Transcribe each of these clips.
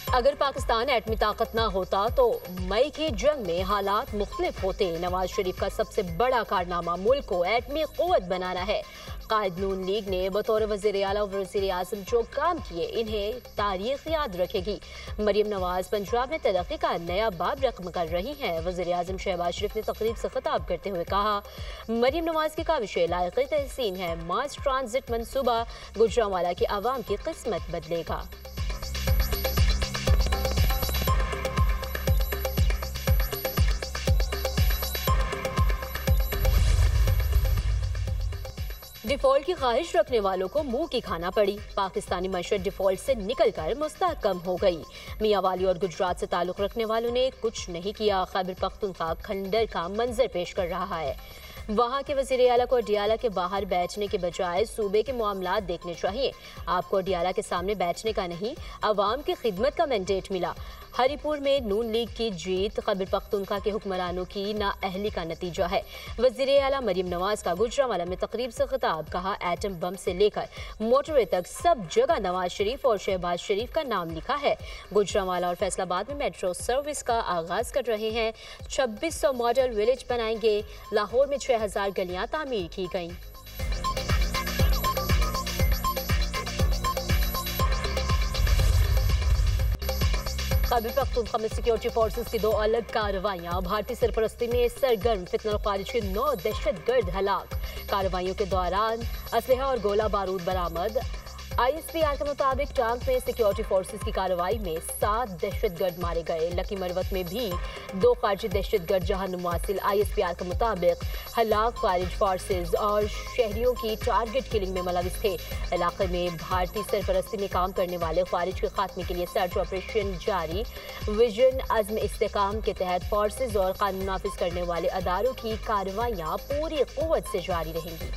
अगर पाकिस्तान एटमी ताकत ना होता तो मई की जंग में हालात मुख्तलिफ होते। नवाज शरीफ का सबसे बड़ा कारनामा मुल्क को एटमी कुव्वत बनाना है। कायद नून लीग ने बतौर वज़ीर आला और वज़ीर आज़म जो काम किए इन्हें तारीख याद रखेगी। मरियम नवाज पंजाब में तरक्की का नया बाब रकम कर रही हैं। वज़ीर आज़म शहबाज शरीफ ने तकरीब से खिताब करते हुए कहा, मरियम नवाज की काविशें लायक़ तहसीन है। मास ट्रांजिट मनसूबा गुजरांवाला की आवाम की किस्मत बदलेगा। डिफॉल्ट की ख्वाहिश रखने वालों को मुंह की खाना पड़ी। पाकिस्तानी मशहद डिफॉल्ट से निकलकर मुस्तहकम हो गई। मियां वाली और गुजरात से ताल्लुक रखने वालों ने कुछ नहीं किया। खैबर पख्तूनख्वा खंडर का मंजर पेश कर रहा है। वहां के वज़ीर आला को अडियाला के बाहर बैठने के बजाय सूबे के मामलात देखने चाहिए। आपको अडियाला के सामने बैठने का नहीं, अवाम की खिदमत का मैंडेट मिला। हरिपुर में नून लीग की जीत खैबर पख्तूनख्वा के हुक्मरानों की नाअहली का नतीजा है। वज़ीर आला मरियम नवाज का गुजरांवाला में तकरीब से खिताब, कहा एटम बम से लेकर मोटरवे तक सब जगह नवाज शरीफ और शहबाज शरीफ का नाम लिखा है। गुजरांवाला और फैसलाबाद में मेट्रो सर्विस का आगाज कर रहे हैं। 2600 मॉडल विलेज बनाएंगे। लाहौर में 6000 गलियां तामीर की गईं। खैबर पख्तूनख्वा में सिक्योरिटी फोर्सेस की 2 अलग कार्रवाइयां। भारतीय सरपरस्ती में सरगर्म फितनल खारिज के 9 दहशतगर्द हलाक। कार्रवाइयों के दौरान असलहा और गोला बारूद बरामद। ISPR के मुताबिक टांग में सिक्योरिटी फोर्सेस की कार्रवाई में 7 दहशतगर्द मारे गए। लकी मरवत में भी 2 खारजी दहशतगर्द जहां मुवासिल। ISPR के मुताबिक हलाक खारिज फोर्सेस और शहरियों की टारगेट किलिंग में मुलविस थे। इलाके में भारतीय सरपरस्ती में काम करने वाले खारिज के खात्मे के लिए सर्च ऑपरेशन जारी। विजन अज़्म इस्तेकाम के तहत फोर्सेस और कानून नाफिज करने वाले अदारों की कार्रवाइयाँ पूरी कुव्वत से जारी रहेंगी।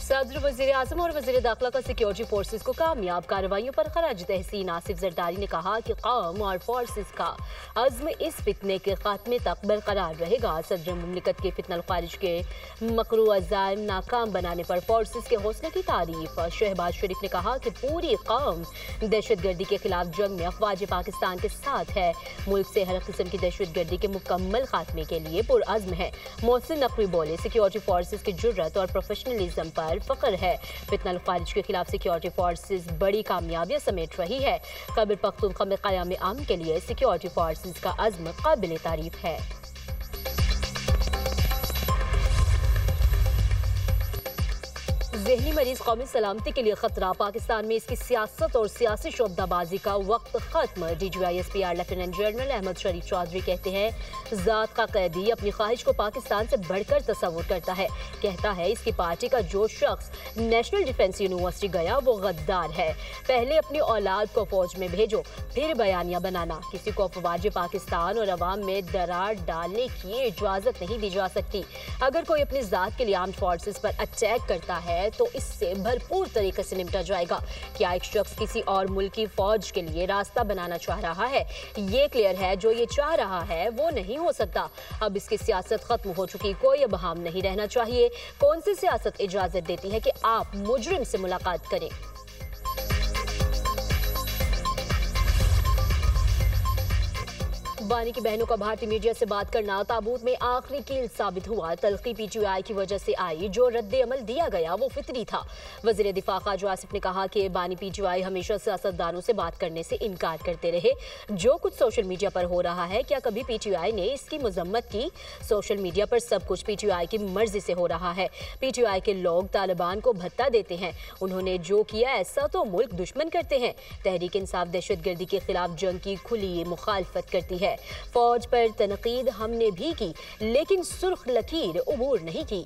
सदर, वज़ीर आज़म और वज़ीर दाखिला का सिक्योरिटी फोर्सेस को कामयाब कार्रवाइयों पर खराज तहसीन। आसिफ जरदारी ने कहा कि कौम और फोर्सेस का अज़्म इस फितने के खात्मे तक बरकरार रहेगा। सदर मुमलिकत के फितनल खारिज के मकरू अज़ाइम नाकाम बनाने पर फोर्सेस के हौसले की तारीफ। शहबाज शरीफ ने कहा कि पूरी कौम दहशतगर्दी के खिलाफ जंग में अफवाज पाकिस्तान के साथ है। मुल्क से हर किस्म की दहशतगर्दी के मुकम्मल खात्मे के लिए पुरअज़्म है। मोहसिन नकवी बोले, सिक्योरिटी फोर्सेस की जुर्रत और प्रोफेशनलिज्म पर फख्र है। फितनल खारिज के खिलाफ सिक्योरिटी फोर्सेस बड़ी कामयाबियां समेट रही है। खैबर पख्तूनख्वा में क़याम अमन के लिए सिक्योरिटी फोर्सेस का अज़्म काबिल तारीफ है। ज़हनी मरीज कौमी सलामती के लिए खतरा। पाकिस्तान में इसकी सियासत और सियासी शोबदाबाजी का वक्त खत्म। DGI-SPR लेफ्टिनेंट जनरल अहमद शरीफ चौधरी कहते हैं, ज़ात का कैदी अपनी ख्वाहिश को पाकिस्तान से बढ़कर तस्वुर करता है। कहता है इसकी पार्टी का जो शख्स नेशनल डिफेंस यूनिवर्सिटी गया वो गद्दार है। पहले अपनी औलाद को फौज में भेजो, फिर बयानियां बनाना। किसी को अफवाज पाकिस्तान और अवाम में दरार डालने की इजाज़त नहीं दी जा सकती। अगर कोई अपनी ज़ात के लिए आर्म्ड फोर्सेस पर अटैक करता है तो इससे भरपूर तरीके से निपटा जाएगा। क्या एक शख्स किसी और मुल्क की फौज के लिए रास्ता बनाना चाह रहा है? ये क्लियर है, जो ये चाह रहा है वो नहीं हो सकता। अब इसकी सियासत खत्म हो चुकी, कोई अब हम नहीं रहना चाहिए। कौन सी सियासत इजाजत देती है कि आप मुजरिम से मुलाकात करें? बानी की बहनों का भारतीय मीडिया से बात करना ताबूत में आखिरी कील साबित हुआ। तलखी PTI की वजह से आई। जो रद्द अमल दिया गया वो फितरी था। वज़ीर दिफा ख्वाजा आसिफ ने कहा कि बानी PTI हमेशा सियासतदानों से बात करने से इनकार करते रहे। जो कुछ सोशल मीडिया पर हो रहा है, क्या कभी PTI ने इसकी मजम्मत की? सोशल मीडिया पर सब कुछ PTI की मर्जी से हो रहा है। PTI के लोग तालिबान को भत्ता देते हैं। उन्होंने जो किया ऐसा तो मुल्क दुश्मन करते हैं। तहरीक इंसाफ दहशतगर्दी के खिलाफ जंग की खुली मुखालफत करती है। फौज पर तनकीद हमने भी की, लेकिन सुर्ख लकीर उबूर नहीं की।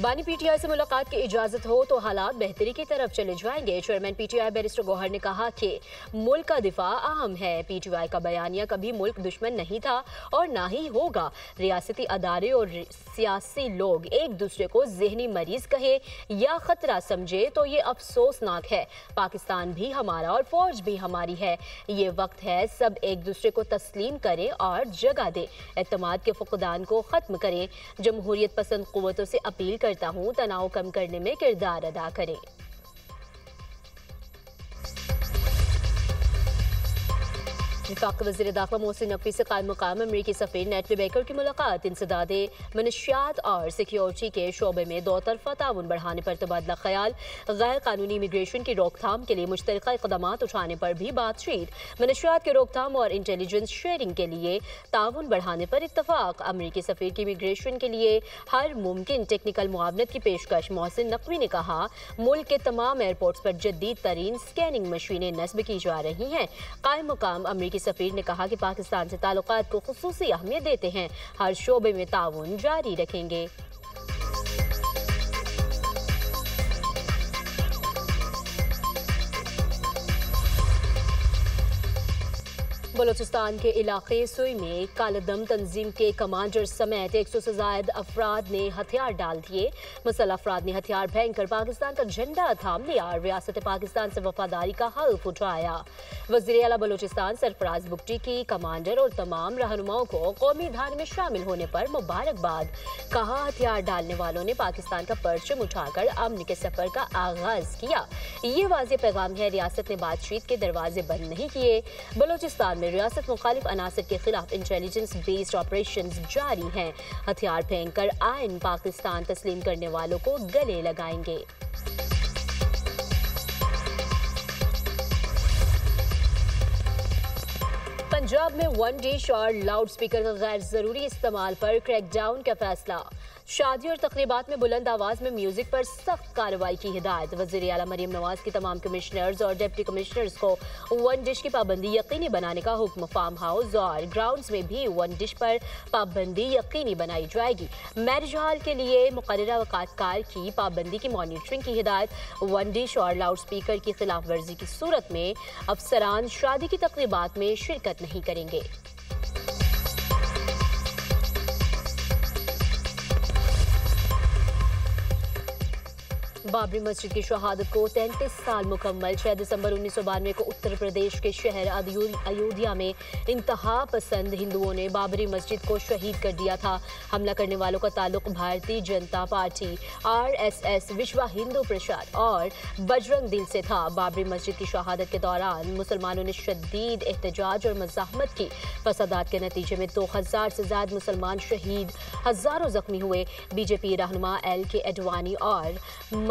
बानी पीटीआई से मुलाकात की इजाजत हो तो हालात बेहतरी की तरफ चले जाएंगे। चेयरमैन पीटीआई बैरिस्टर गौहर ने कहा कि मुल्क का दिफा अहम है। पीटीआई का बयानिया कभी मुल्क दुश्मन नहीं था और ना ही होगा। रियासती अदारे और सियासी लोग एक दूसरे को जहनी मरीज कहे या खतरा समझे तो ये अफसोसनाक है। पाकिस्तान भी हमारा और फौज भी हमारी है। ये वक्त है सब एक दूसरे को तस्लीम करें और जगह दें। एतमाद के फुकदान को खत्म करें। जमहूरियत पसंद कुव्वतों से अपील करता हूं तनाव कम करने में किरदार अदा करें। वफाक वज़ीर दाखिला मोहसिन नकवी से कायम मुकाम अमरीकी सफ़ीर नेटली बेकर की मुलाकात इंसदादे मनशियात और सिक्योरिटी के शोबे में दो तरफा ताउन बढ़ाने पर तबादला ख्याल। गैर कानूनी इमिग्रेशन की रोकथाम के लिए मुश्तरका इक़दामात उठाने पर भी बातचीत। मनशियात की रोकथाम और इंटेलिजेंस शेयरिंग के लिए ताउन बढ़ाने पर इत्तफाक। अमरीकी सफ़ीर की इमिग्रेशन के लिए हर मुमकिन टेक्निकल मुआवनत की पेशकश। मोहसिन नकवी ने कहा मुल्क के तमाम एयरपोर्ट्स पर जदीद तरीन स्कैनिंग मशीनें नस्ब की जा रही हैं। कायम मुकाम अमरीकी सफ़ीर ने कहा कि पाकिस्तान से ताल्लुकात को खुसूसी अहमियत देते हैं। हर शोबे में ताउन जारी रखेंगे। बलोचिस्तान के इलाके सुई में कालदम तंजीम के कमांडर समेत 100 से ज्यादा अफराद ने हथियार डाल दिए। मुसल्लह अफराद ने हथियार फेंककर पाकिस्तान का झंडा थाम लिया। रियासत पाकिस्तान से वफादारी का हल्फ उठाया। वज़ीर आला बलोचिस्तान सरफराज बुगटी की कमांडर और तमाम रहनुमाओं को कौमी धार में शामिल होने पर मुबारकबाद। कहा हथियार डालने वालों ने पाकिस्तान का परचम उठाकर अमन के सफर का आगाज किया। ये वाज़ेह पैगाम है रियासत ने बातचीत के दरवाजे बंद नहीं किए। बलोचिस्तान में रियासत मुखालिफ अनासर के खिलाफ इंटेलिजेंस बेस्ड ऑपरेशंस जारी हैं। हथियार फेंक कर आइन पाकिस्तान तस्लीम करने वालों को गले लगाएंगे। पंजाब में वन डिश और लाउड स्पीकर का गैर जरूरी इस्तेमाल पर क्रैकडाउन का फैसला। शादी और तकरीबात में बुलंद आवाज में म्यूजिक पर सख्त कार्रवाई की हिदायत। वज़ीर आला मरियम नवाज की तमाम कमिश्नर्स और डिप्टी कमिश्नर्स को वन डिश की पाबंदी यकीनी बनाने का हुक्म। फार्म हाउस और ग्राउंड्स में भी वन डिश पर पाबंदी यकीनी बनाई जाएगी। मैरिज हॉल के लिए मुकर्ररा वक़ात की पाबंदी की मॉनिटरिंग की हिदायत। वन डिश और लाउड स्पीकर की खिलाफ वर्जी की सूरत में अफसरान शादी की तकरीबात में शिरकत नहीं करेंगे। बाबरी मस्जिद की शहादत को 33 साल मुकम्मल। 6 दिसंबर 1992 को उत्तर प्रदेश के शहर अयोध्या में इंतहा पसंद हिंदुओं ने बाबरी मस्जिद को शहीद कर दिया था। हमला करने वालों का ताल्लुक भारतीय जनता पार्टी, RSS, विश्व हिंदू परिषद और बजरंग दल से था। बाबरी मस्जिद की शहादत के दौरान मुसलमानों ने शदीद एहतजाज और मज़ाहमत की। फसादात के नतीजे में 2000 से ज़्यादा मुसलमान शहीद, हज़ारों जख्मी हुए। बीजेपी रहनुमा LK अडवाणी और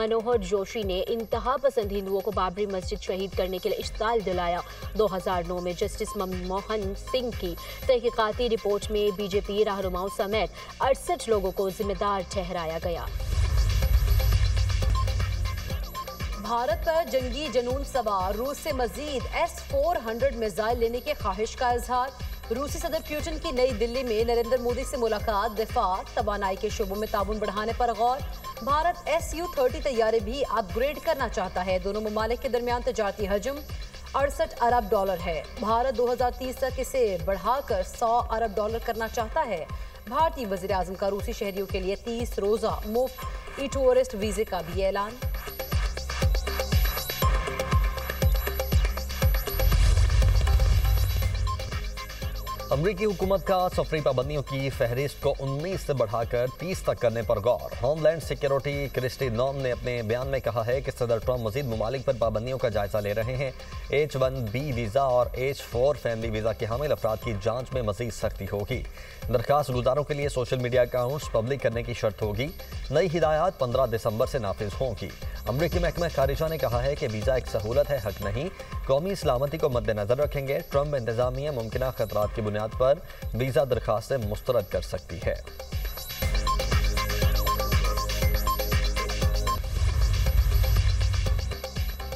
मनोहर जोशी ने इंतहा पसंद हिंदुओं को बाबरी मस्जिद शहीद करने के लिए इश्ताल दिलाया। 2009 में जस्टिस मनमोहन सिंह की तहकीकाती रिपोर्ट में बीजेपी रहनुमाओं समेत 68 लोगों को जिम्मेदार ठहराया गया। भारत पर जंगी जनून सवार रूस से मजीद S-400 मिसाइल लेने की ख्वाहिश का इजहार। रूसी सदर पुतिन की नई दिल्ली में नरेंद्र मोदी से मुलाकात। दिफा तवानाई के शोबों में ताउन बढ़ाने पर गौर। भारत Su-30 तैयारे भी अपग्रेड करना चाहता है। दोनों ममालिक के दरमियान तजारती हजम $68 अरब है। भारत 2030 तक इसे बढ़ाकर $100 अरब करना चाहता है। भारतीय वज़ीर आज़म का रूसी शहरियों के लिए 30 रोज़ा मुफ्त टूरिस्ट वीज़े का भी ऐलान। अमरीकी हुकूमत का सफरी पाबंदियों की फहरिस्त को 19 से बढ़ाकर 30 तक करने पर गौर। होमलैंड सिक्योरिटी क्रिस्टी नॉम ने अपने बयान में कहा है कि सदर ट्रंप मजीद ममालिक पर पाबंदियों का जायजा ले रहे हैं। H-1B वीज़ा और H-4 फैमिली वीज़ा के हामिल अफराद की जांच में मजीद सख्ती होगी। दरखास्त गुजारों के लिए सोशल मीडिया अकाउंट्स पब्लिक करने की शर्त होगी। नई हिदायत 15 दिसंबर से नाफिज होंगी। अमरीकी महकमा खारिजा ने कहा है कि वीज़ा एक सहूलत है, हक नहीं। कौमी सलामती को मद्देनजर रखेंगे। ट्रंप इंतजामिया मुमकिन खतरात की बुनियाद पर वीज़ा दरखास्तें मुस्तरद कर सकती है।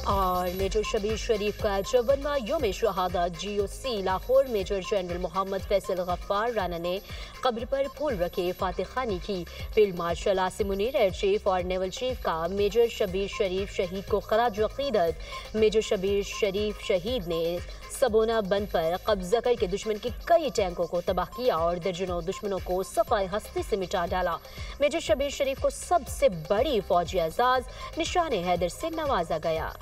और मेजर शबीर शरीफ का 54वां योम शहादत GOC Lahore major general Mohammad Faisal Ghaffar Rana ने कब्र पर फूल रखे फातिह खानी की। Field marshal Asim Munir, air chief और नेवल चीफ का मेजर शबीर शरीफ शहीद को खराज अकीदत। मेजर शबीर शरीफ शहीद ने सबोना बंद पर कब्जा करके दुश्मन के कई टैंकों को तबाह किया और दर्जनों दुश्मनों को सफाई हस्ती से मिटा डाला। मेजर शबीर शरीफ को सबसे बड़ी फौजी एजाज निशान हैदर से नवाजा गया।